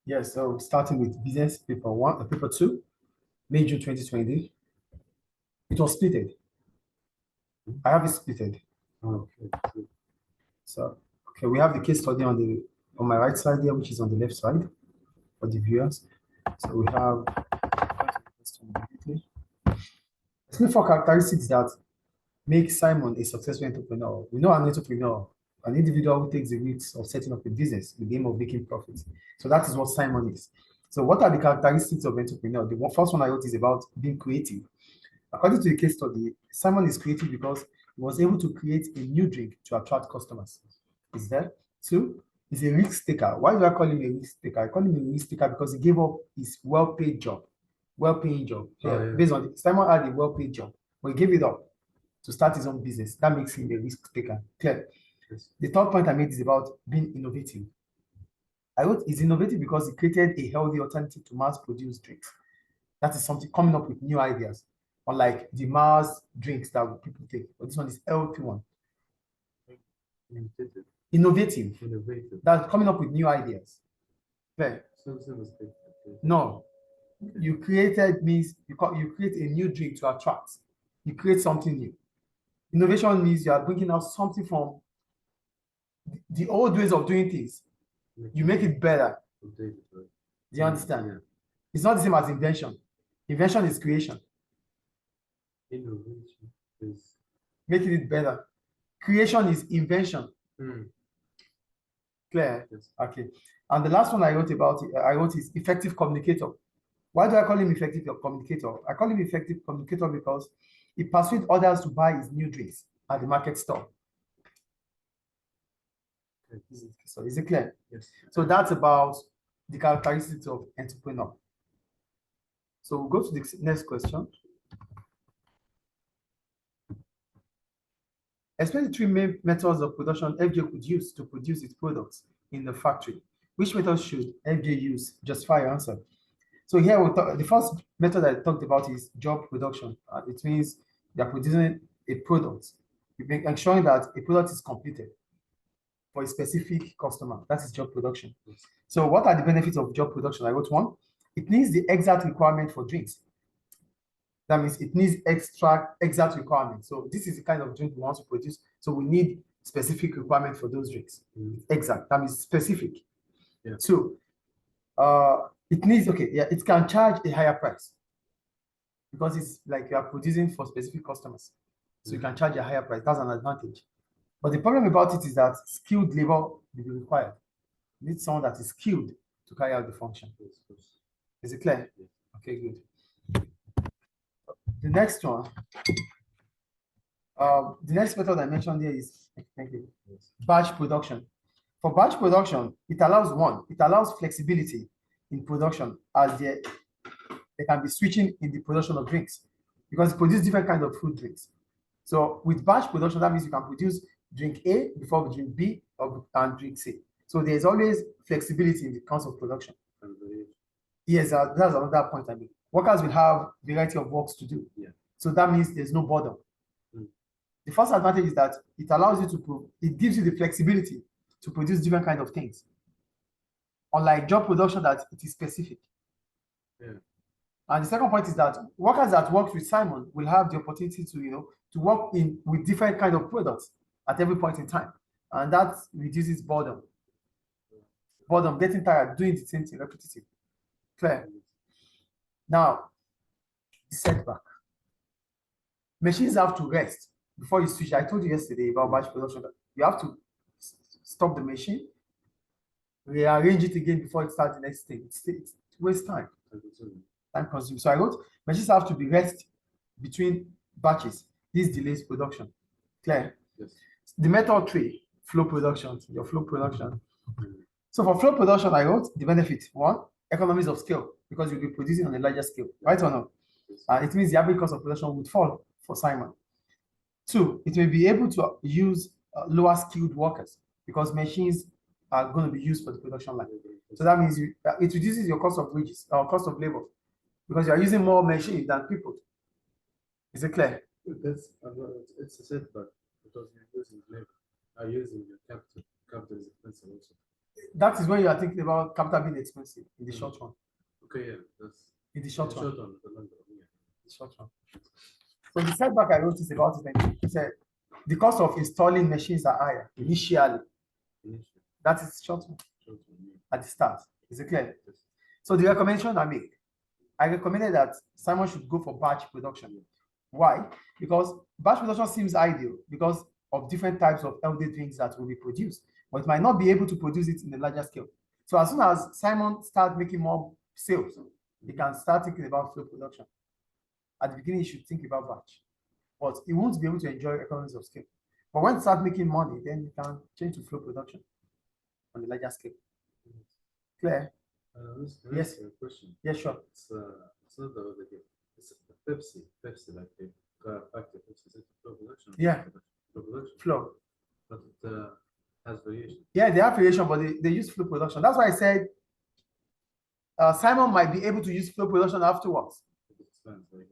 Yes, so starting with business paper one, paper two, May, June 2020. It was splitted. I have it splitted. Okay. So, okay, we have the case study on my right side there, which is on the left side for the viewers. So we have three, four characteristics that make Simon a successful entrepreneur. We know an entrepreneur, an individual who takes the risks of setting up a business with the aim of making profits. So that is what Simon is. So what are the characteristics of entrepreneur? First one I wrote is about being creative. According to the case study, Simon is creative because he was able to create a new drink to attract customers. Is there? Two, he's a risk taker. Why do I call him a risk taker? I call him a risk taker because he gave up his well-paid job, well-paying job. Based on Simon had a well-paid job, but he gave it up to start his own business. That makes him a risk taker. Clear. Yes. The third point I made is about being innovative. I wrote he's innovative because he created a healthy alternative to mass-produced drinks. That is something coming up with new ideas, unlike the mass drinks that people take. But this one is healthy one. Innovative. That's coming up with new ideas. Clear. No. You created means you create a new drink to attract. You create something new. Innovation means you are bringing out something from the old ways of doing things. You make it better. Do you understand? Yeah. It's not the same as invention. Invention is creation. Innovation is making it better. Creation is invention. Clear? Yes. Okay. And the last one I wrote is effective communicator. Why do I call him effective communicator? I call him effective communicator because he persuades others to buy his new drinks at the market store. So is it clear? Yes. So that's about the characteristics of entrepreneur. So we'll go to the next question. Explain the three main methods of production FJ could use to produce its products in the factory. Which method should FJ use? Justify your answer. So here the first method I talked about is job production. It means they are producing a product, ensuring that a product is completed for a specific customer. That is job production. So what are the benefits of job production? I wrote one. It needs the exact requirement for drinks. That means it needs exact requirements. So this is the kind of drink we want to produce. So we need specific requirement for those drinks. Exact. That means specific. Yeah. So it can charge a higher price because it's like you are producing for specific customers. So you can charge a higher price. That's an advantage. But the problem about it is that skilled labor will be required. You need someone that is skilled to carry out the function. Is it clear? Yes. Okay, good. The next one, the next method I mentioned here is batch production. For batch production, it allows flexibility in production as there can be switching in the production of drinks because it produces different kinds of fruit drinks. So with batch production, that means you can produce drink A before drink B and drink C. So there's always flexibility in the course of production. Yes, that's another point I mean. Workers will have variety of works to do. Yeah. So that means there's no boredom. The first advantage is that it allows you it gives you the flexibility to produce different kinds of things. Unlike job production that it is specific. Yeah. And the second point is that workers that work with Simon will have the opportunity to work with different kind of products at every point in time. And that reduces boredom. Boredom, getting tired, doing the same thing, repetitive. Clear? Now, the setback. Machines have to rest before you switch. I told you yesterday about batch production. You have to stop the machine, rearrange it again before it starts the next thing. It wastes time. Time consuming. So I wrote machines have to be rest between batches. This delays production. Clear? Yes. The method 3, flow production. Your flow production. So for flow production, I wrote the benefit. 1, economies of scale, because you'll be producing on a larger scale, right or not? It means the average cost of production would fall for Simon. 2, it may be able to use lower skilled workers because machines are going to be used for the production line. So that means it reduces your cost of wages or cost of labor because you are using more machines than people. Is it clear? It's a setback because you're using labor, using your capital. Capital is expensive also. That is when you are thinking about capital being expensive in the short run. Okay, yeah, that's In the short run. short on the long run, yeah. The short run. So the setback I wrote is about it. And he said the cost of installing machines are higher initially. Initially, That is short run short on, yeah. at the start. Is it clear? Yes. So the recommendation I make, I recommended that Simon should go for batch production. Why? Because batch production seems ideal because of different types of healthy drinks that will be produced, but might not be able to produce it in a larger scale. So as soon as Simon starts making more sales, he can start thinking about flow production. At the beginning, he should think about batch, but he won't be able to enjoy economies of scale. But when he starts making money, then he can change to flow production on a larger scale. Clear? Yes. A question. Yeah, sure. It's not the other game. It's Pepsi, like the factor. Is it flow production? Yeah. Flow production. Flow. But it has variation. Yeah, they have variation, but they use flow production. That's why I said Simon might be able to use flow production afterwards.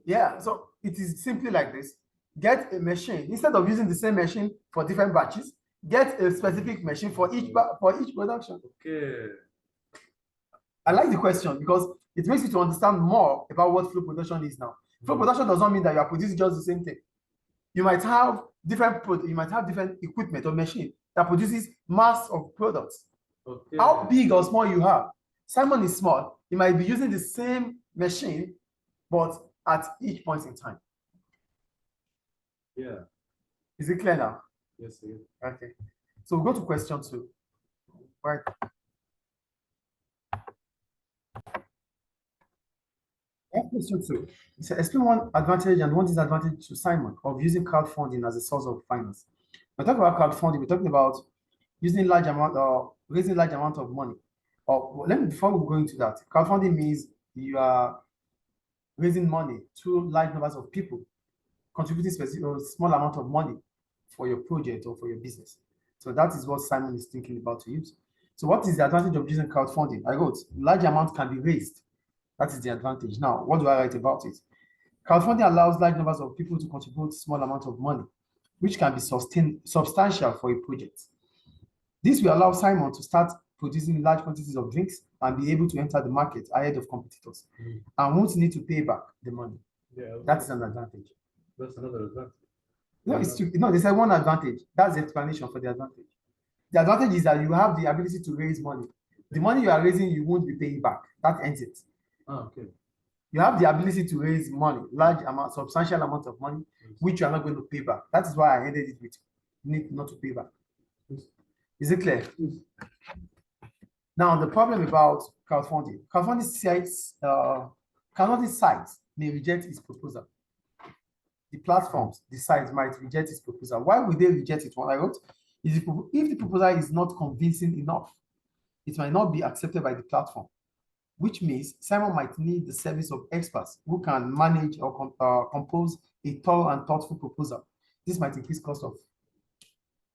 Yeah, so it is simply like this. Get a machine. Instead of using the same machine for different batches, get a specific machine for each production. Okay. I like the question because it makes you to understand more about what flow production is now. Flow production does not mean that you are producing just the same thing. You might have different equipment or machine that produces mass of products. Okay. How big or small you have. Simon is small. He might be using the same machine, but at each point in time. Yeah. Is it clear now? Yes, sir. Okay. So we'll go to question 2. Right. Question 2. It says, explain one advantage and one disadvantage to Simon of using crowdfunding as a source of finance. When we talk about crowdfunding, we're talking about using large amount or raising large amount of money. Or before we go into that, crowdfunding means you are raising money to large numbers of people, contributing specific or small amount of money for your project or for your business. So that is what Simon is thinking about to use. So what is the advantage of using crowdfunding? I wrote, large amount can be raised. That is the advantage. Now, what do I write about it? Crowdfunding allows large numbers of people to contribute small amount of money, which can be substantial for a project. This will allow Simon to start producing large quantities of drinks and be able to enter the market ahead of competitors and won't need to pay back the money. Yeah, that is an advantage. That's another advantage. No, it's true. No, they said one advantage. That's the explanation for the advantage. The advantage is that you have the ability to raise money. The money you are raising, you won't be paying back. That ends it. Okay. You have the ability to raise money, large amount, substantial amount of money, which you are not going to pay back. That is why I ended it with need not to pay back. Is it clear? Now, the problem about crowdfunding sites may reject its proposal. The platforms, the sites might reject its proposal. Why would they reject it? What I wrote is if the proposal is not convincing enough, it might not be accepted by the platform, which means Simon might need the service of experts who can manage or compose a thorough and thoughtful proposal. This might increase cost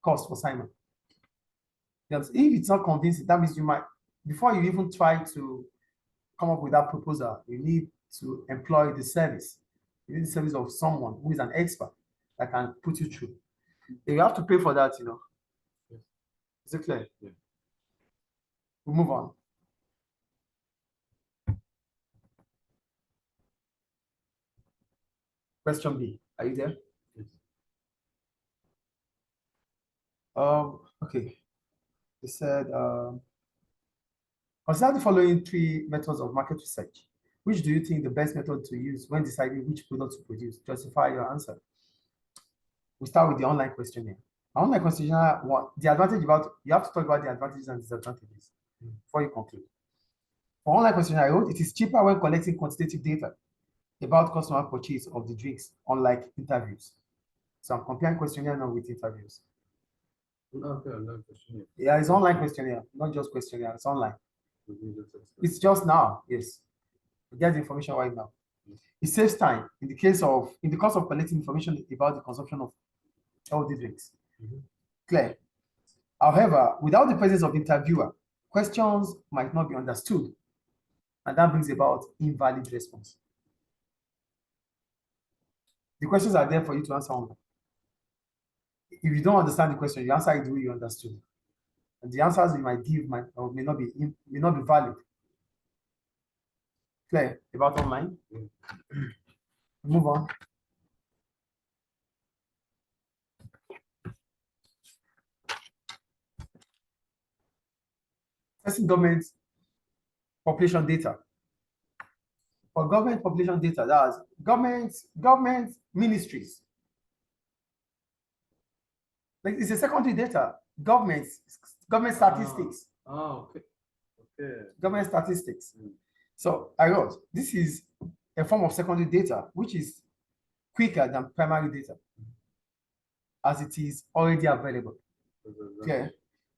for Simon. Because if it's not convincing, that means you might, before you even try to come up with that proposal, you need to employ the service. You need the service of someone who is an expert that can put you through. You have to pay for that, you know. Yeah. Is it clear? Yeah. We'll move on. Question B. Are you there? Yes. Okay. They said, consider the following 3 methods of market research. Which do you think the best method to use when deciding which product to produce? Justify your answer. We start with the online questionnaire. Online questionnaire, the advantage about, you have to talk about the advantages and disadvantages before you conclude. For online questionnaire, I wrote, it is cheaper when collecting quantitative data about customer purchase of the drinks, unlike interviews. So I'm comparing questionnaire now with interviews. Okay, online questionnaire. Yeah, it's online questionnaire, not just questionnaire, it's online. It's just now, yes. You get the information right now. It saves time in the course of collecting information about the consumption of healthy drinks. Clear. However, without the presence of interviewer, questions might not be understood, and that brings about invalid response. The questions are there for you to answer online. If you don't understand the question, you answer it the way you understood. And the answers you might give might or may not be valid. Clear about online? Move on. Testing government population data. For government population data, that's government ministries. Like it's a secondary data. Government statistics. Okay. Okay. Government statistics. So I wrote, this is a form of secondary data, which is quicker than primary data, as it is already available. Okay.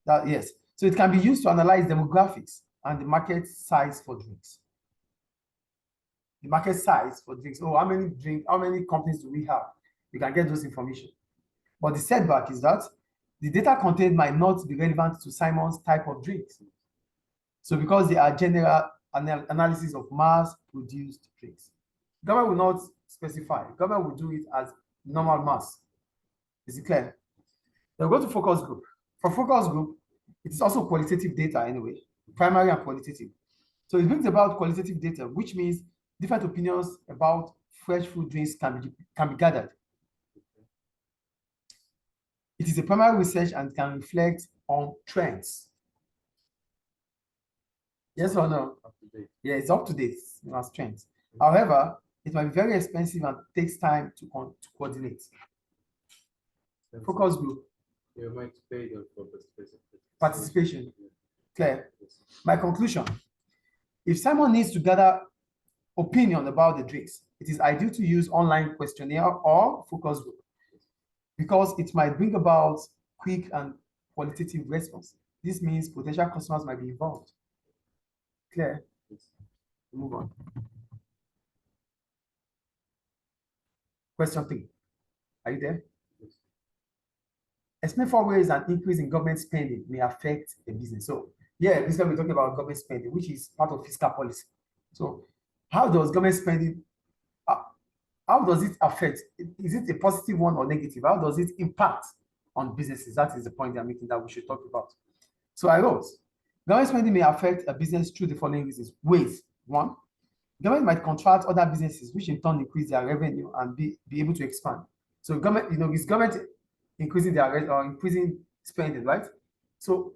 That yes. So it can be used to analyze demographics and the market size for drinks. The market size for drinks. Oh, how many companies do we have? You can get those information. But the setback is that the data contained might not be relevant to Simon's type of drinks. So because they are general analysis of mass-produced drinks. Government will not specify. Government will do it as normal mass. Is it clear? Then go to focus group. For focus group, it is also qualitative data anyway, primary and qualitative. So it brings about qualitative data, which means different opinions about fresh food drinks can be gathered. It is a primary research and can reflect on trends. Yes or no? Up to date. Yeah, it's up to date as trends. However, it might be very expensive and takes time to coordinate. Focus group. You might pay them for Participation. Yeah. Clear. Yes. My conclusion: if Simon needs to gather opinion about the drinks, it is ideal to use online questionnaire or focus group because it might bring about quick and qualitative response. This means potential customers might be involved. Clear? Yes. Move on. Question 3. Are you there? Yes. Explain 4 ways an increase in government spending may affect a business. So, yeah, this time we're talking about government spending, which is part of fiscal policy. So, how does government spending, how does it affect? Is it a positive one or negative? How does it impact on businesses? That is the point I'm making that we should talk about. So, I wrote, government spending may affect a business through the following reasons. Ways. 1, government might contract other businesses, which in turn increase their revenue and be able to expand. So government, is government increasing their or increasing spending, right? So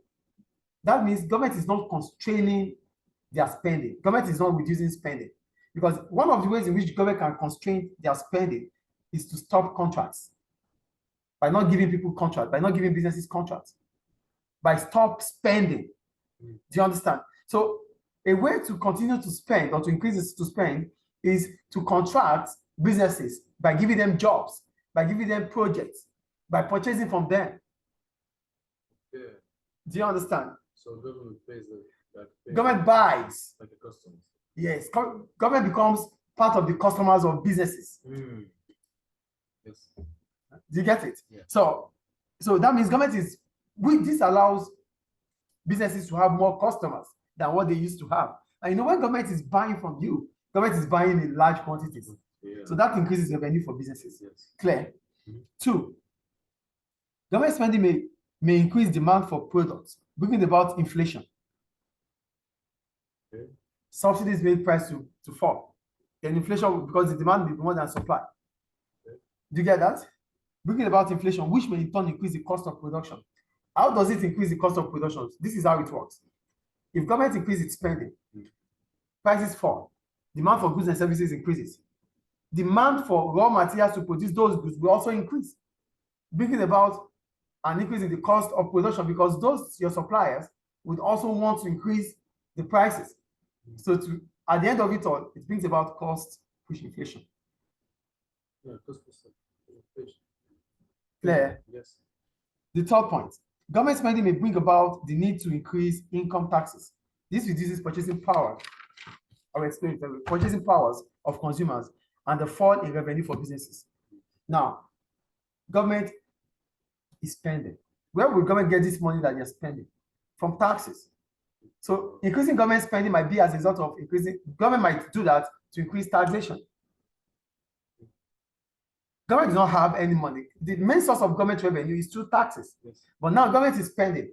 that means government is not constraining their spending. Government is not reducing spending. Because one of the ways in which government can constrain their spending is to stop contracts. By not giving people contracts, by not giving businesses contracts. By stop spending. Do you understand? So a way to continue to spend or to increase to spend is to contract businesses by giving them jobs, by giving them projects, by purchasing from them. Yeah. Do you understand? So government pays government buys. like a customer. Yes, government becomes part of the customers of businesses. Yes. Do you get it? Yeah. So that means government is, this allows businesses to have more customers than what they used to have. And when government is buying from you, government is buying in large quantities. Yeah. So that increases revenue for businesses. Yes. Clear? 2, government spending may increase demand for products, bringing about inflation. Okay. Subsidies make price to fall. Then inflation, because the demand will be more than supply. Okay. Do you get that? Bringing about inflation, which may in turn increase the cost of production. How does it increase the cost of production? This is how it works. If government increases its spending, prices fall. Demand for goods and services increases. Demand for raw materials to produce those goods will also increase, bringing about an increase in the cost of production because your suppliers would also want to increase the prices. So at the end of it all, it brings about cost push inflation. Yeah, cost inflation. Clear? Yes. The 3rd point, government spending may bring about the need to increase income taxes. This reduces purchasing power. I'll explain it. Purchasing powers of consumers and the fall in revenue for businesses. Now, government is spending. Where will government get this money that they're spending? From taxes. So increasing government spending might be as a result of government might do that to increase taxation. Government does not have any money. The main source of government revenue is through taxes. Yes. But now government is spending.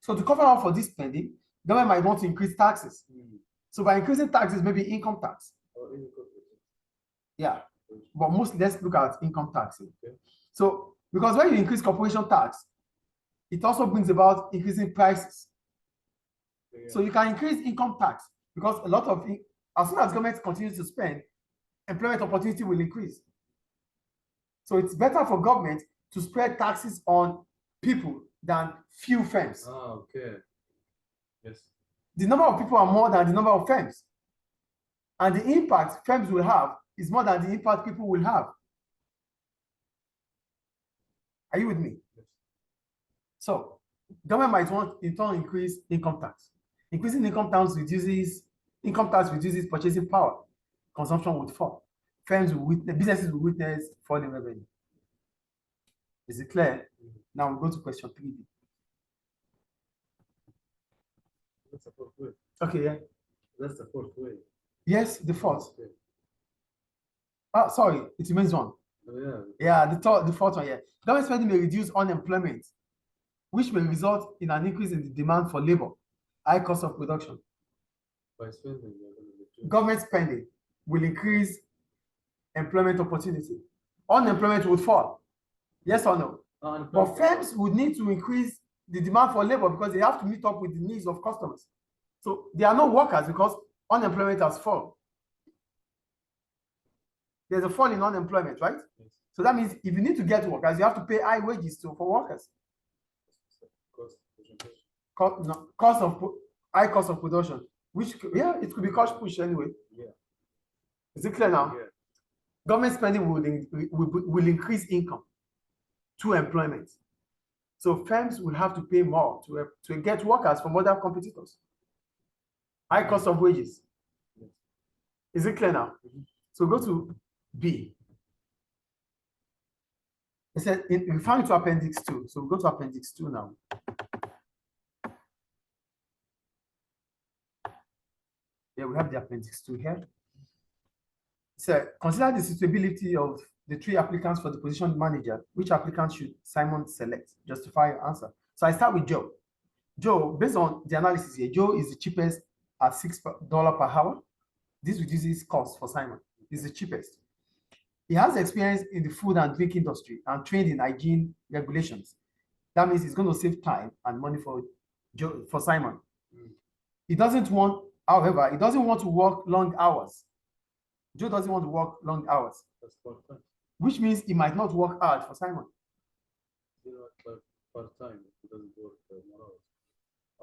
So to cover up for this spending, government might want to increase taxes. So by increasing taxes, maybe income tax. Or any corporate. Yeah, but mostly let's look at income tax. Okay. So because when you increase corporation tax, it also brings about increasing prices. Yeah. So you can increase income tax because a lot of as soon as government continues to spend, employment opportunity will increase. So it's better for government to spread taxes on people than few firms. Ah, okay. Yes. The number of people are more than the number of firms. And the impact firms will have is more than the impact people will have. Are you with me? Yes. So government might want in turn increase income tax. Increasing income tax reduces purchasing power. Consumption would fall. Firms will witness, businesses will witness falling revenue. Is it clear? Now we go to question 3B. That's the fourth way. Okay, yeah. That's the fourth way. Yes, the fourth. Okay. Oh, sorry, it remains one. Oh, yeah. Yeah, the fourth one, yeah. Government spending may reduce unemployment, which may result in an increase in the demand for labor, high cost of production. By spending, you're going to reduce. Government spending will increase employment opportunity. Unemployment would fall. Yes or no? But firms would need to increase the demand for labor because they have to meet up with the needs of customers. So there are no workers because unemployment has fallen. There's a fall in unemployment, right? Yes. So that means if you need to get workers, you have to pay high wages for workers. High cost of production, which it could be cost push anyway. Yeah. Is it clear now? Yeah. Government spending will increase income through employment. So firms will have to pay more to get workers from other competitors. High cost of wages. Yes. Is it clear now? So go to B. It said referring to appendix 2. So we go to appendix 2 now. Yeah, we have the appendix 2 here. So consider the suitability of the 3 applicants for the position manager. Which applicant should Simon select? Justify your answer. So I start with Joe. Joe, based on the analysis here, Joe is the cheapest at $6 per hour. This reduces cost for Simon. He's the cheapest. He has experience in the food and drink industry and trained in hygiene regulations. That means he's going to save time and money for Simon. He doesn't want, however, he doesn't want to work long hours. Joe doesn't want to work long hours. That's part-time. Which means he might not work hard for Simon. Part-time, he doesn't work more hours.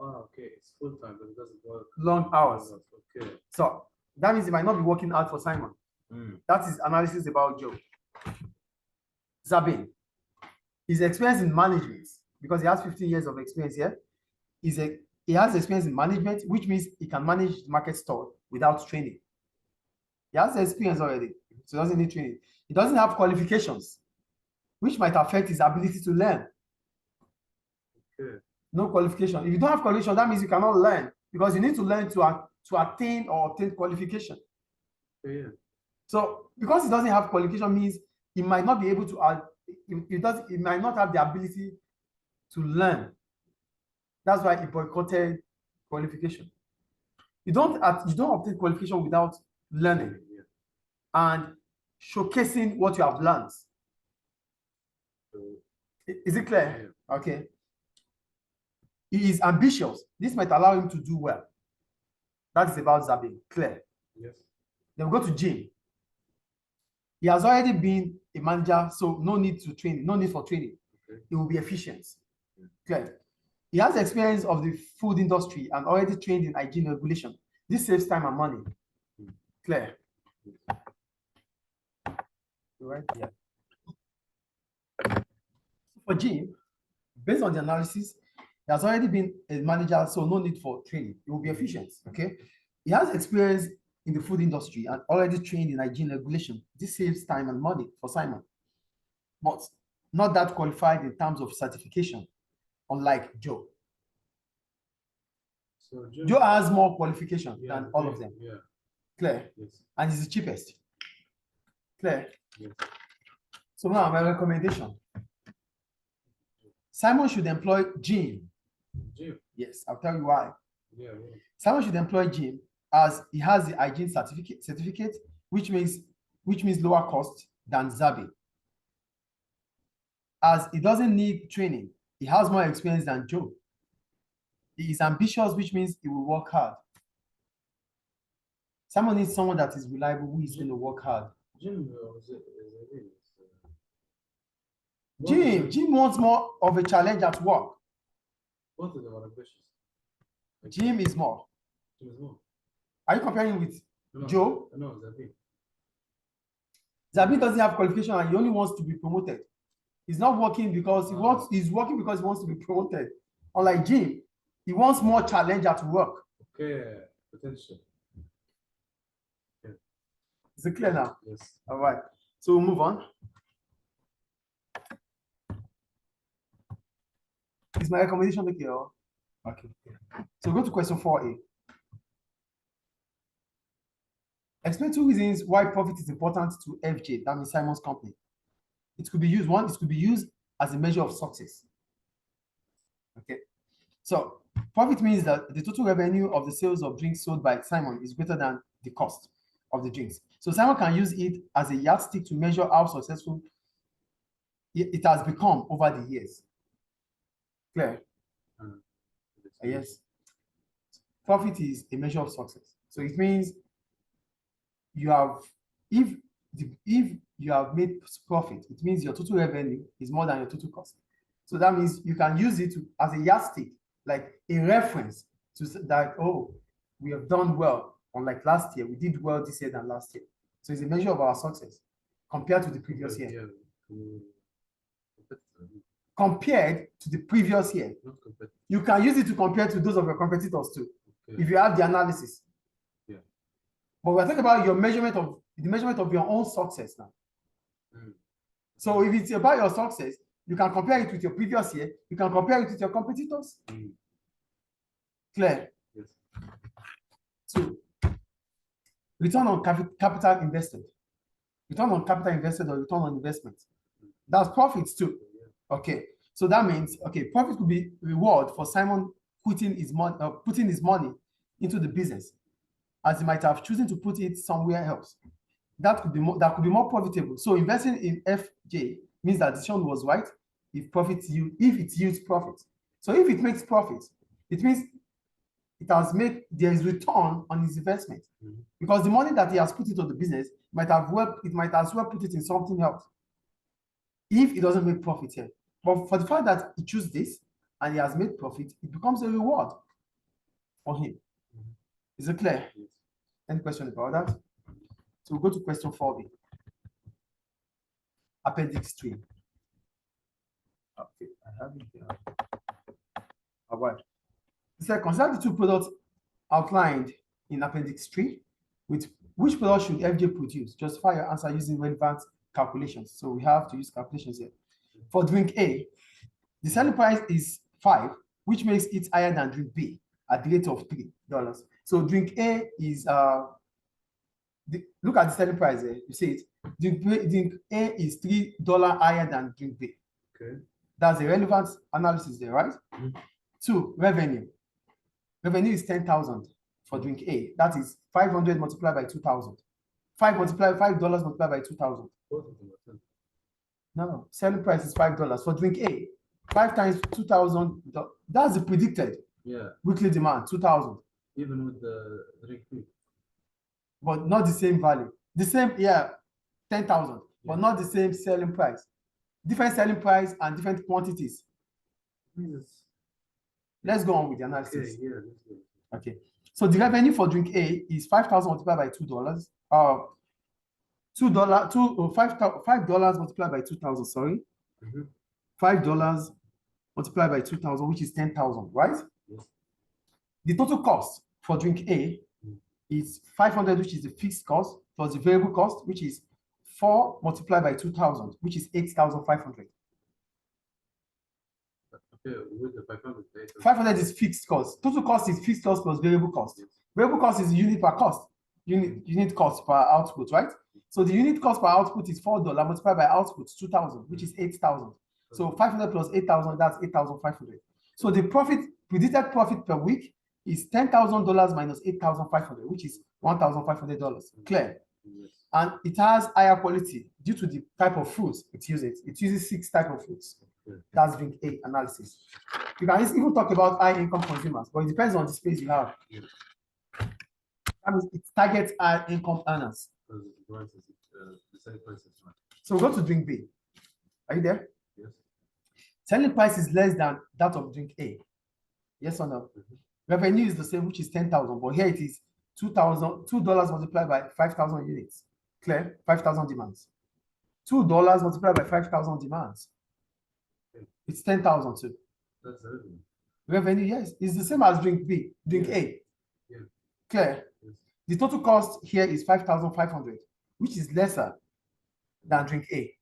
Ah, okay, it's full-time, but it doesn't work long hours. Okay. So that means he might not be working hard for Simon. That is analysis about Joe. Zabin, his experience in management, because he has 15 years of experience here, he has experience in management, which means he can manage the market store without training. He has the experience already, so he doesn't need training. He doesn't have qualifications, which might affect his ability to learn. Okay. No qualification. If you don't have qualification, that means you cannot learn because you need to learn to attain or obtain qualification. Yeah. So because he doesn't have qualification means he might not be able to he might not have the ability to learn. That's why he boycotted qualification. You don't obtain qualification without learning and showcasing what you have learned. Is it clear? Yeah. Okay. He is ambitious. This might allow him to do well. That is about Zabin. Clear? Yes. Then we go to Jim. He has already been a manager, so no need for training. Okay. He will be efficient. Yeah. Clear? He has experience of the food industry and already trained in hygiene regulation. This saves time and money. Clear? Right? Yeah. For Jim, based on the analysis, he has already been a manager, so no need for training. He will be efficient. Okay. He has experience in the food industry and already trained in hygiene regulation. This saves time and money for Simon, but not that qualified in terms of certification, unlike Joe. So Joe has more qualification than all of them. Yeah. Clear? Yes. And he's the cheapest. Clear? Yes. So now my recommendation. Simon should employ Jim Gym. Yes, I'll tell you why. Yeah. Someone should employ Jim as he has the hygiene certificate, which means lower cost than Zabi. As he doesn't need training, he has more experience than Joe. He is ambitious, which means he will work hard. Someone needs someone that is reliable, who is going to work hard. Jim Jim wants more of a challenge at work. both of them are ambitious. Jim is more. Jim is more. Are you comparing with No, Joe? No, Zabi. Zabi doesn't have qualification and he only wants to be promoted. He's not working because he wants, he's working because he wants to be promoted. Unlike Jim, he wants more challenge at work. Okay, potential. Is it clear now? Yes. All right. So we'll move on. Is my recommendation okay? Okay. So go to question 4A. Explain 2 reasons why profit is important to FJ, that means Simon's company. It could be used, one, it could be used as a measure of success. Okay. So profit means that the total revenue of the sales of drinks sold by Simon is greater than the cost of the drinks. So Simon can use it as a yardstick to measure how successful it has become over the years. Clear? Yes. Profit is a measure of success. So it means you have, if you have made profit, it means your total revenue is more than your total cost. So that means you can use it as a yardstick, like a reference to that, oh, we have done well. Unlike last year, we did well this year than last year. So it's a measure of our success compared to the previous year. Compared to the previous year. You can use it to compare to those of your competitors too, if you have the analysis. Yeah. But we're talking about your measurement of the measurement of your own success now. So if it's about your success, you can compare it with your previous year, you can compare it with your competitors. Clear? Yes. So return on capital invested. Return on capital invested or return on investment. That's profits too. Okay. So that means, okay, profit could be reward for Simon putting his money into the business, as he might have chosen to put it somewhere else. That could be more profitable. So investing in FJ means that the decision was right if it yields profit. So if it makes profit, it means there is return on his investment. Because the money that he has put into the business might as well put it in something else if it doesn't make profit here. But for the fact that he chose this and he has made profit, it becomes a reward for him. Is it clear? Yes. Any question about that? So we'll go to question 4B. Appendix 3. Okay, I have it here. All right. It said, consider the 2 products outlined in Appendix 3. With which product should FJ produce? Justify your answer using relevant calculations. So we have to use calculations here. For drink A, the selling price is 5, which makes it higher than drink B at the rate of $3. So drink A is look at the selling price there. You see it. Drink A is $3 higher than drink B. Okay. That's a relevant analysis there, right? 2, revenue. Revenue is 10,000 for drink A. That is 500 multiplied by 2,000. $5 multiplied by 2,000. No, selling price is $5 for drink A. 5 times 2,000. That's the predicted weekly demand, 2,000. Even with the drink B. But not the same value. The same, 10,000, but not the same selling price. Different selling price and different quantities. Yes. Let's go on with the analysis. Okay, let's go. Okay. So the revenue for drink A is 5,000 multiplied by $2. $5 multiplied by 2,000, sorry. $5 multiplied by 2,000, which is 10,000, right? Yes. The total cost for drink A is 500, which is the fixed cost, plus the variable cost, which is 4 multiplied by 2,000, which is 8,500. Okay, with the 500. 500 is fixed cost. Total cost is fixed cost plus variable cost. Yes. Variable cost is unit per cost. Unit cost per output, right? So the unit cost per output is $4 multiplied by output 2,000, which is 8,000. So 500 plus 8,000, that's 8,500. So the predicted profit per week is $10,000 minus $8,500, which is $1,500. Clear? Yes. And it has higher quality due to the type of fruits it uses. It uses 6 types of fruits. Okay. That's drink A analysis. You can even talk about high income consumers, but it depends on the space you have. Yeah. That means it targets high income earners. Because the price is the same price as mine. So we go to drink B. Are you there? Yes. Selling price is less than that of drink A. Yes or no? Mhm. Revenue is the same, which is 10,000, but here it is $2 multiplied by 5,000 units. Clear? 5,000 demands. $2 multiplied by 5,000 demands. Okay. It's 10,000 too. That's the revenue. Revenue, yes, it's the same as drink B, drink Yeah. A. Yeah. Clear? Yes. The total cost here is 5,500, which is lesser than drink A.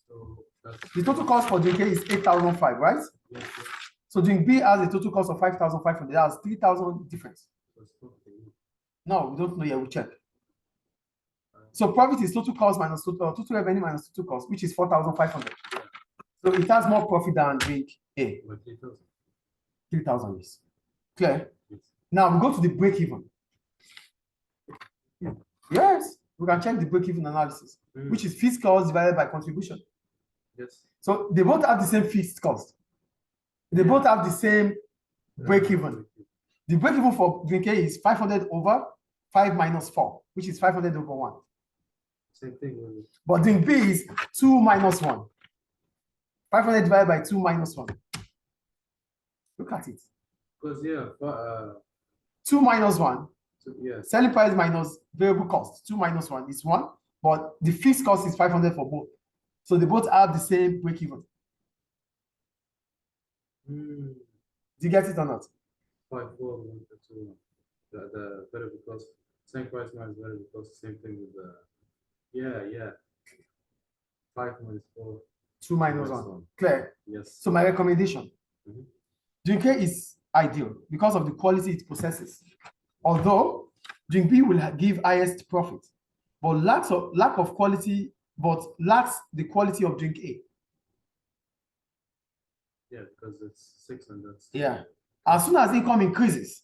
So that's The total cost for drink A is 8,500, right? yes, yes. So drink B has a total cost of 5,500. That's 3,000 difference. That's profit. No, we don't know yet. We'll check. So profit is total cost minus total revenue minus total cost, which is 4,500. So it has more profit than drink A. Like 3,000. 3,000 is clear. Yes. Now we go to the break even. Yes, we can check the break even analysis, Mm. which is fixed cost divided by contribution. Yes. So they both have the same fixed cost. They both have the same break even. The break even for drink A is 500 over 5 minus 4, which is 500 over 1. Same thing. With But drink B is 2 minus 1. 500 divided by 2 minus 1. Look at it. because yeah, 2 minus 1. so, yeah, Selling price minus variable cost. 2 minus 1 is 1. But the fixed cost is 500 for both. So they both have the same break even. mm, Do you get it or not? 5, 4, 1, 2, 1. The variable cost, same price minus variable cost, same thing with the yeah. 5 minus 4. 2 minus 1. Clear? Yes. So my recommendation. Mhm. Drink A is ideal because of the quality it possesses. Although drink B will give highest profit, but lack of quality, but lacks the quality of drink A. Yeah, because it's 6 and that's Yeah. As soon as income increases,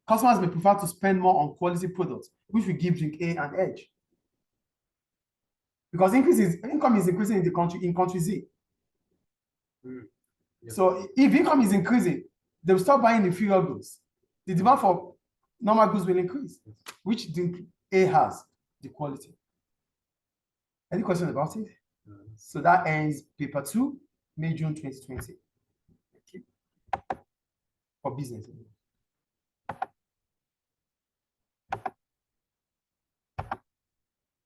customers may prefer to spend more on quality products, which will give drink A an edge. Because income is increasing in country Z. Mm. Yeah. So if income is increasing, they will stop buying inferior goods. The demand for normal goods will increase, which drink A has the quality. Any question about it? So that ends paper 2, May, June 2020. Thank you. For business.